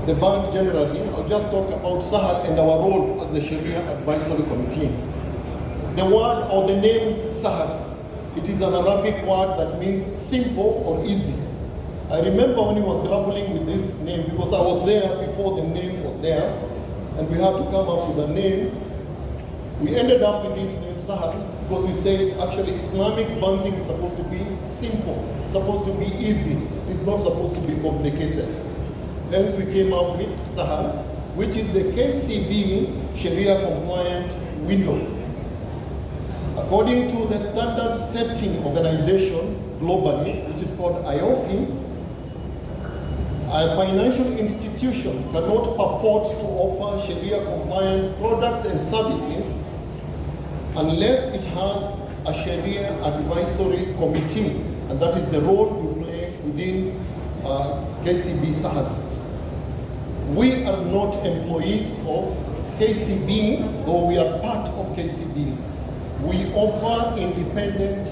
the bank generally, I'll just talk about Sahl and our role as the Sharia Advisory Committee. The word or the name Sahl, it is an Arabic word that means simple or easy. I remember when we were grappling with this name, because I was there before the name was there, and we had to come up with a name. We ended up with this name Sahl because we say actually Islamic banking is supposed to be simple, supposed to be easy. It's not supposed to be complicated. Hence we came up with Sahl, which is the KCB Sharia compliant window. According to the standard setting organization globally, which is called IOFI, a financial institution cannot purport to offer Sharia compliant products and services unless it has a Sharia advisory committee, and that is the role we play within KCB Sahl. We are not employees of KCB, though we are part of KCB. We offer independent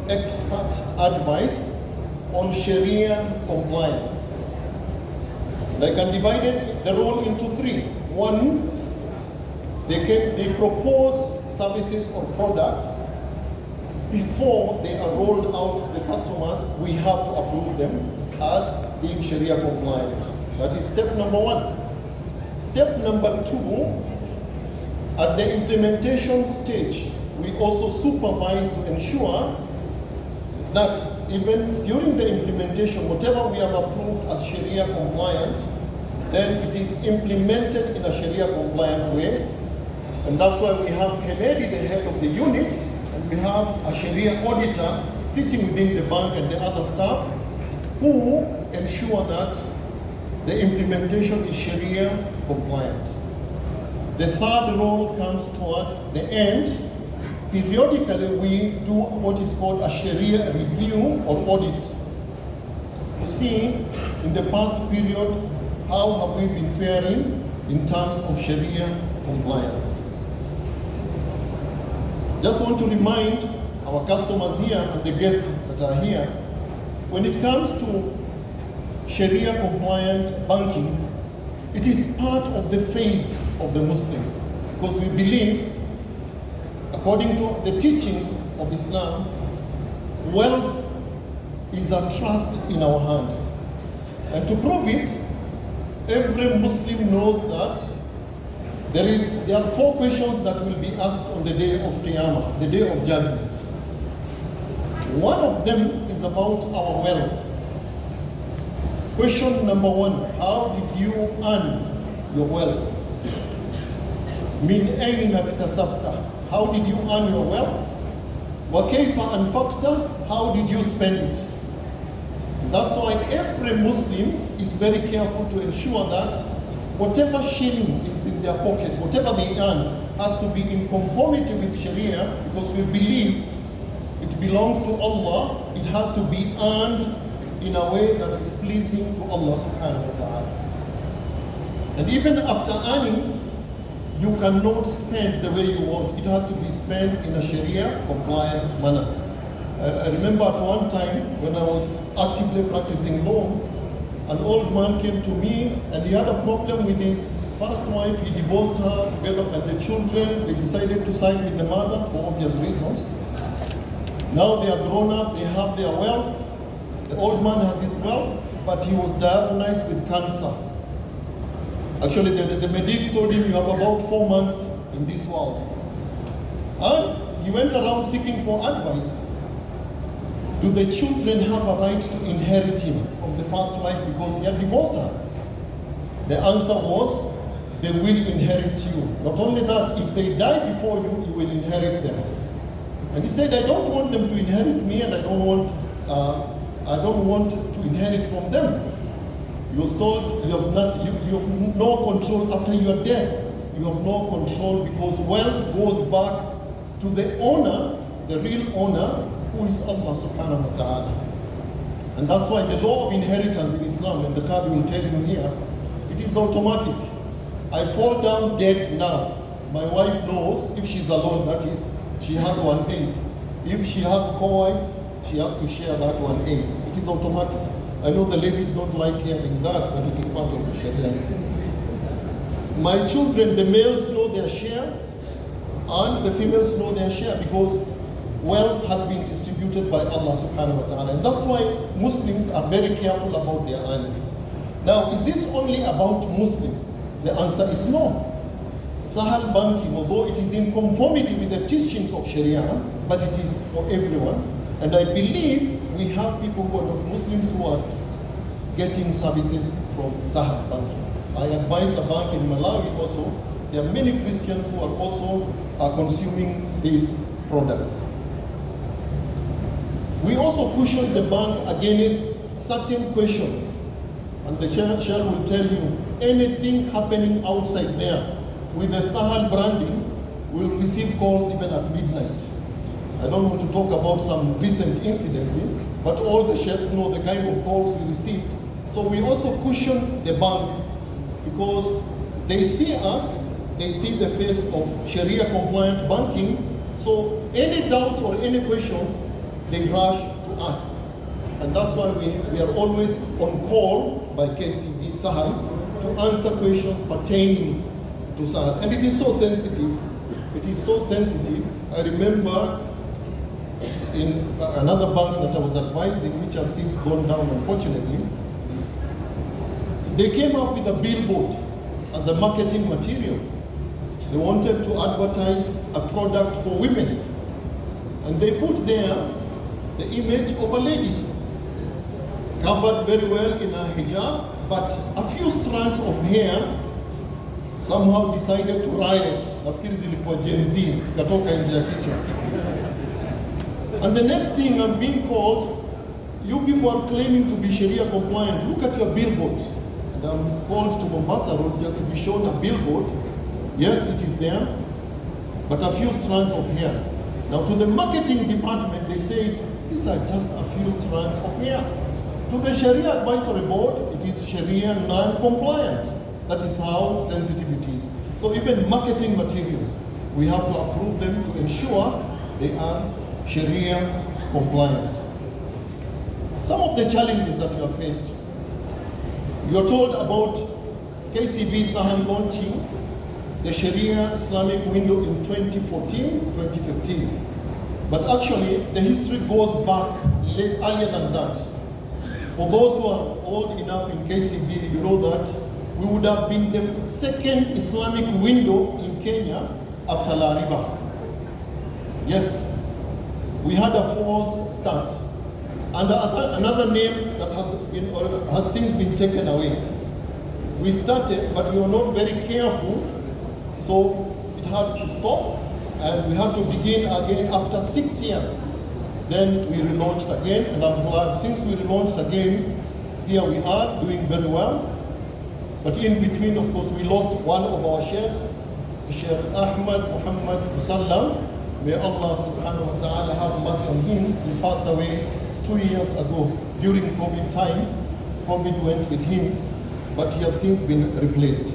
expert advice on Sharia compliance. I can divide the role into three. One, they propose services or products. Before they are rolled out to the customers, we have to approve them as being Sharia compliant. That is step number one. Step number two, at the implementation stage, we also supervise to ensure that even during the implementation, whatever we have approved as Sharia compliant, then it is implemented in a Sharia compliant way. And that's why we have Kennedy, the head of the unit, and we have a Sharia auditor sitting within the bank and the other staff who ensure that the implementation is Sharia compliant. The third role comes towards the end. Periodically, we do what is called a Sharia review or audit to see in the past period how have we been faring in terms of Sharia compliance. Just want to remind our customers here and the guests that are here, when it comes to Sharia compliant banking, it is part of the faith of the Muslims, because we believe, according to the teachings of Islam, wealth is a trust in our hands. And to prove it, every Muslim knows that there are four questions that will be asked on the day of Qiyamah, the day of judgment. One of them is about our wealth. Question number one, how did you earn your wealth? Min ayna iktasabta? How did you earn your wealth? Wa kayfa anfaqta? How did you spend it? That's why every Muslim is very careful to ensure that whatever shilling is in their pocket, whatever they earn, has to be in conformity with Sharia, because we believe it belongs to Allah. It has to be earned in a way that is pleasing to Allah subhanahu wa ta'ala. And even after earning, you cannot spend the way you want. It has to be spent in a Sharia compliant manner. I remember at one time when I was actively practicing law, an old man came to me and he had a problem with his first wife. He divorced her together and the children. They decided to side with the mother for obvious reasons. Now they are grown up, they have their wealth. The old man has his wealth, but he was diagnosed with cancer. Actually, the medics told him, you have about 4 months in this world. And he went around seeking for advice. Do the children have a right to inherit him from the first wife because he had divorced her? The answer was, they will inherit you. Not only that, if they die before you, you will inherit them. And he said, I don't want them to inherit me, and I don't want to inherit from them. You was told you have no control after your death. You have no control because wealth goes back to the owner, the real owner, who is Allah subhanahu wa ta'ala. And that's why the law of inheritance in Islam, and the card will tell you here, it is automatic. I fall down dead now. My wife knows if she's alone, that is, she has 1/8. If she has 4 wives, she has to share that 1/8. It is automatic. I know the ladies don't like hearing that, but it is part of the Sharia. My children, the males know their share, and the females know their share, because wealth has been distributed by Allah subhanahu wa ta'ala. And that's why Muslims are very careful about their earning. Now, is it only about Muslims? The answer is no. Sahl banking, although it is in conformity with the teachings of Sharia, but it is for everyone. And I believe we have people who are not Muslims who are getting services from Sahl banking. I advise a bank in Malawi also. There are many Christians who are also consuming these products. We also caution the bank against certain questions. And the Sheikh will tell you, anything happening outside there with the Sahl branding will receive calls even at midnight. I don't want to talk about some recent incidences, but all the Sheikhs know the kind of calls we received. So we also caution the bank, because they see us, they see the face of Sharia compliant banking, so any doubt or any questions, they rush to us. And that's why we are always on call by KCB Sahl to answer questions pertaining to Sahl. And it is so sensitive. It is so sensitive. I remember in another bank that I was advising, which has since gone down unfortunately, they came up with a billboard as a marketing material. They wanted to advertise a product for women. And they put there the image of a lady, covered very well in a hijab, but a few strands of hair somehow decided to riot. Nafikiri zilikuwa Gen Z, zikatoka nje ya kichwa. And the next thing, I'm being called, you people are claiming to be Sharia compliant. Look at your billboard. And I'm called to Mombasa Road just to be shown a billboard. Yes, it is there, but a few strands of hair. Now to the marketing department, they say, these are just a few strands of hair. To the Sharia Advisory Board, it is Sharia non-compliant. That is how sensitive it is. So even marketing materials, we have to approve them to ensure they are Sharia compliant. Some of the challenges that we are faced. You are told about KCB Sahl launching the Sharia Islamic window in 2014, 2015. But actually, the history goes back earlier than that. For those who are old enough in KCB, you know that we would have been the second Islamic window in Kenya after Lariba. Yes, we had a false start. And another name that has since been taken away. We started, but we were not very careful, so it had to stop, and we had to begin again after 6 years. Then we relaunched again, and I'm glad since we relaunched again, here we are doing very well. But in between, of course, we lost one of our sheikhs, Sheikh Ahmad Muhammad Sallam. May Allah subhanahu wa ta'ala have mercy on him. He passed away 2 years ago during COVID time. COVID went with him, but he has since been replaced.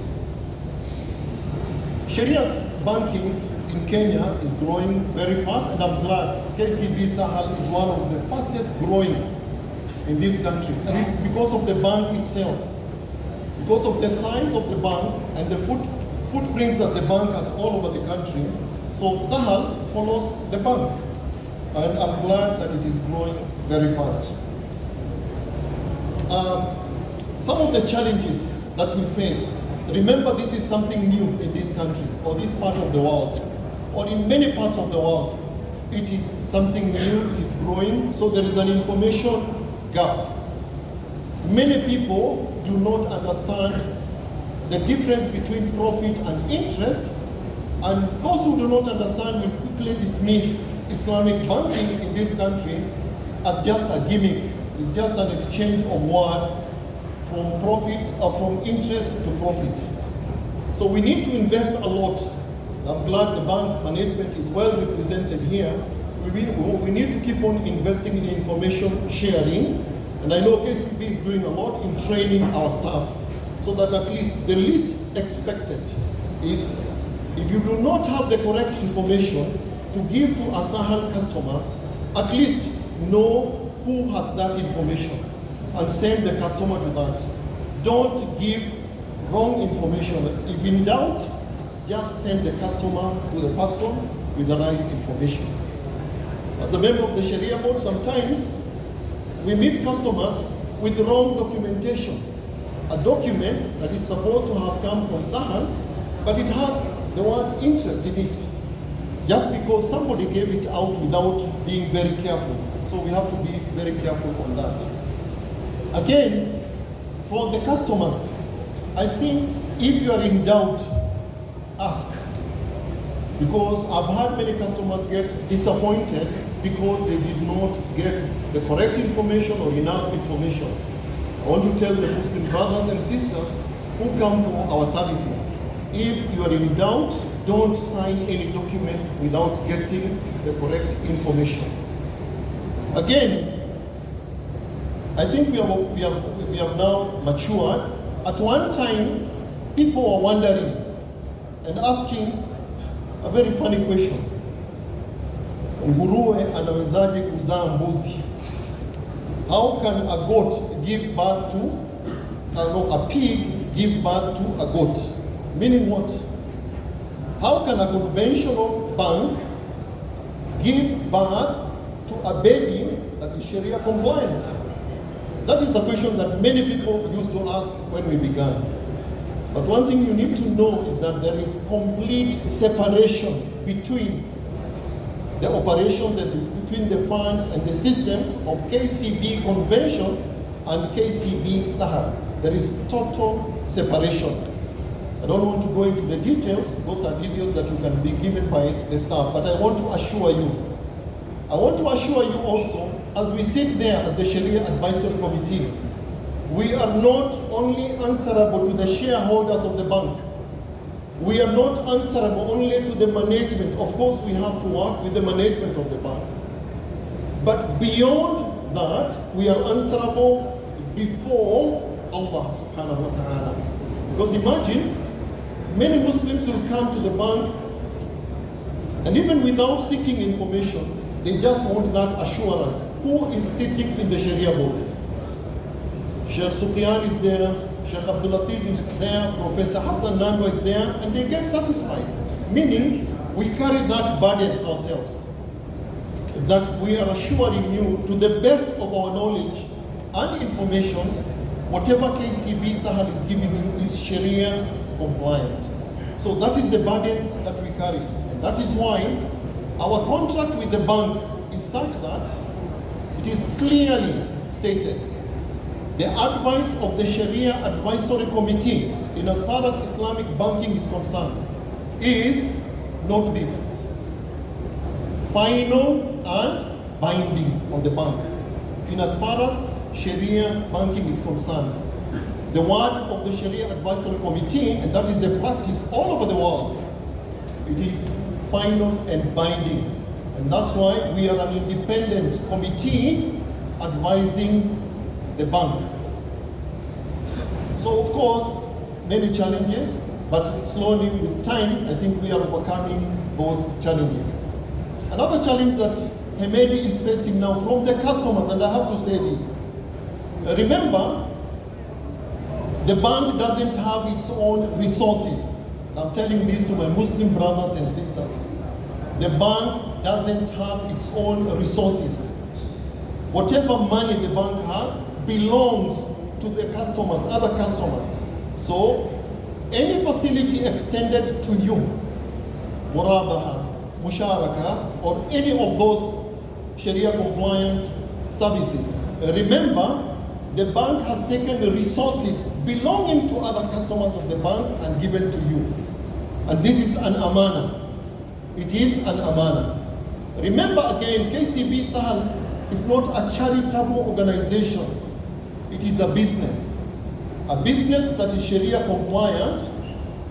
Sharia banking in Kenya is growing very fast, and I'm glad KCB Sahl is one of the fastest growing in this country. And it is because of the bank itself. Because of the size of the bank and the footprints that the bank has all over the country, so Sahl follows the bank. And I'm glad that it is growing very fast. Some of the challenges that we face, remember this is something new in this country, or this part of the world, or in many parts of the world. It is something new, it is growing, so there is an information gap. Many people do not understand the difference between profit and interest, and those who do not understand will quickly dismiss Islamic banking in this country as just a gimmick. It's just an exchange of words from profit or from interest to profit. So we need to invest a lot. I'm glad the bank management is well represented here. We need to keep on investing in information sharing. And I know KCB is doing a lot in training our staff, so that at least the least expected is, if you do not have the correct information to give to a Sahl customer, at least know who has that information. and send the customer to that. Don't give wrong information. If in doubt, just send the customer to the person with the right information. As a member of the Sharia board, sometimes we meet customers with wrong documentation. A document that is supposed to have come from Sahl, but it has the word interest in it, just because somebody gave it out without being very careful. So we have to be very careful on that. Again, for the customers, I think if you are in doubt, ask. Because I've had many customers get disappointed because they did not get the correct information or enough information. I want to tell the Muslim brothers and sisters who come for our services, if you are in doubt, don't sign any document without getting the correct information. Again, I think we have now matured. At one time, people were wondering and asking a very funny question. Nguruwe anawezaje kuzaa mbuzi? How can a goat give birth to, a pig give birth to a goat? Meaning what? How can a conventional bank give birth to a baby that is Sharia compliant? That is the question that many people used to ask when we began. But one thing you need to know is that there is complete separation between the operations and between the funds and the systems of KCB convention and KCB Sahl. There is total separation. I don't want to go into the details. Those are details that you can be given by the staff. But I want to assure you. I want to assure you also, as we sit there as the Sharia Advisory Committee, we are not only answerable to the shareholders of the bank. We are not answerable only to the management. Of course, we have to work with the management of the bank. But beyond that, we are answerable before Allah subhanahu wa ta'ala. Because imagine, many Muslims will come to the bank and even without seeking information, they just want that assurance. Who is sitting in the Sharia board? Sheikh Sufyan is there, Sheikh Abdul Latif is there, Professor Hassan Nando is there, and they get satisfied. Meaning, we carry that burden ourselves. That we are assuring you, to the best of our knowledge and information, whatever KCB Sahl is giving you is Sharia compliant. So that is the burden that we carry. And that is why our contract with the bank is such that it is clearly stated. The advice of the Sharia Advisory Committee, in as far as Islamic banking is concerned, is, note this, final and binding on the bank. In as far as Sharia banking is concerned, the word of the Sharia Advisory Committee, and that is the practice all over the world, it is final and binding. And that's why we are an independent committee advising the bank. So of course, many challenges, but slowly with time, I think we are overcoming those challenges. Another challenge that Hemedi is facing now from the customers, and I have to say this. Remember, the bank doesn't have its own resources. I'm telling this to my Muslim brothers and sisters. The bank doesn't have its own resources. Whatever money the bank has belongs to the customers, other customers. So, any facility extended to you, murabaha, musharaka, or any of those Sharia compliant services, remember, the bank has taken the resources belonging to other customers of the bank and given to you. And this is an amana. It is an amana. Remember again, KCB Sahl is not a charitable organization. It is a business that is Sharia compliant,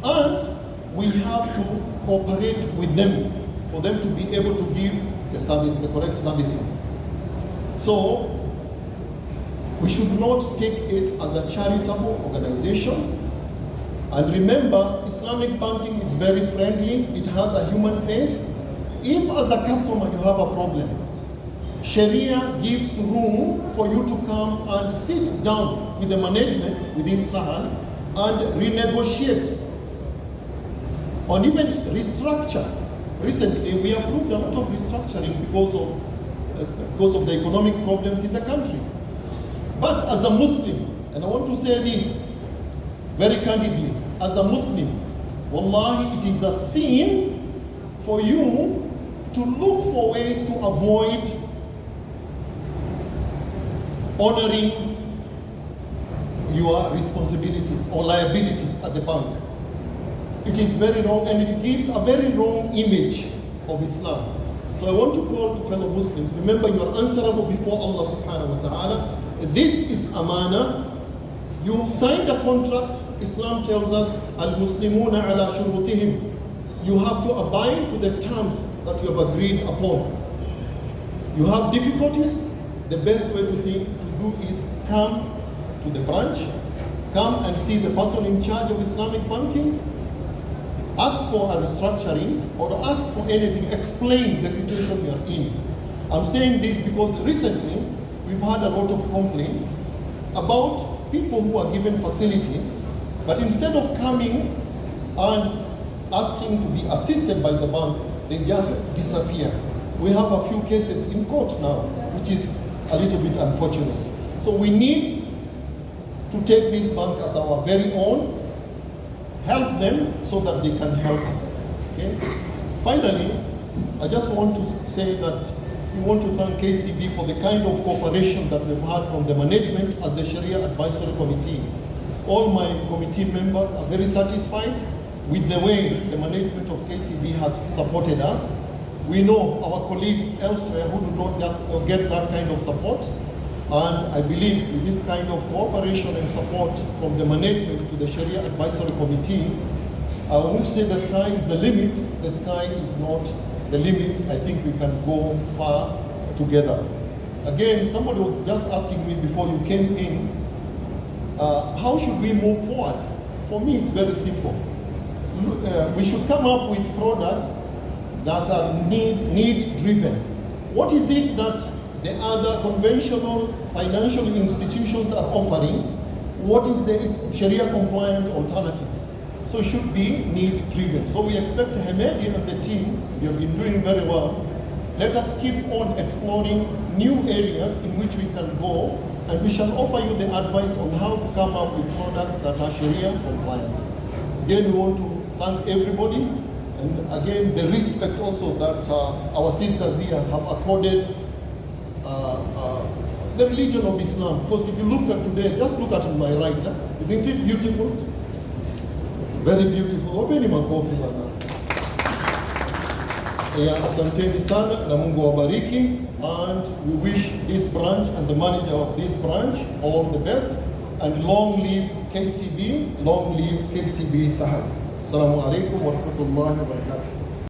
and we have to cooperate with them for them to be able to give the service, the correct services. So, we should not take it as a charitable organization. And remember, Islamic banking is very friendly. It has a human face. If as a customer you have a problem, Sharia gives room for you to come and sit down with the management within Sahl and renegotiate on even restructure. Recently, we approved a lot of restructuring because of the economic problems in the country. But as a Muslim, and I want to say this very candidly, as a Muslim, wallahi, it is a sin for you to look for ways to avoid honoring your responsibilities or liabilities at the bank. It is very wrong, and it gives a very wrong image of Islam. So I want to call to fellow Muslims, remember you are answerable before Allah subhanahu wa ta'ala. This is amana. You signed a contract. Islam tells us, al-muslimuna ala shurutihim. You have to abide to the terms that you have agreed upon. You have difficulties, the best way to do is come to the branch, come and see the person in charge of Islamic banking, ask for a restructuring or ask for anything, explain the situation you are in. I'm saying this because recently we've had a lot of complaints about people who are given facilities, but instead of coming and asking to be assisted by the bank, they just disappear. We have a few cases in court now, which is a little bit unfortunate. So we need to take this bank as our very own, help them so that they can help us. Okay? Finally, I just want to say that we want to thank KCB for the kind of cooperation that we've had from the management as the Sharia Advisory Committee. All my committee members are very satisfied with the way the management of KCB has supported us. We know our colleagues elsewhere who do not get that kind of support. And I believe with this kind of cooperation and support from the management to the Sharia Advisory Committee, I won't say the sky is the limit. The sky is not the limit. I think we can go far together. Again, somebody was just asking me before you came in, how should we move forward? For me, it's very simple. We should come up with products that are need-driven. What is it that the other conventional financial institutions are offering? What is the Sharia-compliant alternative? So it should be need-driven. So we expect Hamedi and the team, you have been doing very well. Let us keep on exploring new areas in which we can go, and we shall offer you the advice on how to come up with products that are Sharia-compliant. Again, we want to thank everybody, and again, the respect also that our sisters here have accorded the religion of Islam. Because if you look at today, just look at my right, isn't it beautiful? Very beautiful. Wapeni makofi bana. Asanteni sana na Mungu wabariki, and we wish this branch and the manager of this branch all the best, and long live KCB, long live KCB Sahl. Assalamu alaikum wa rahmatullahi wa barakatuh.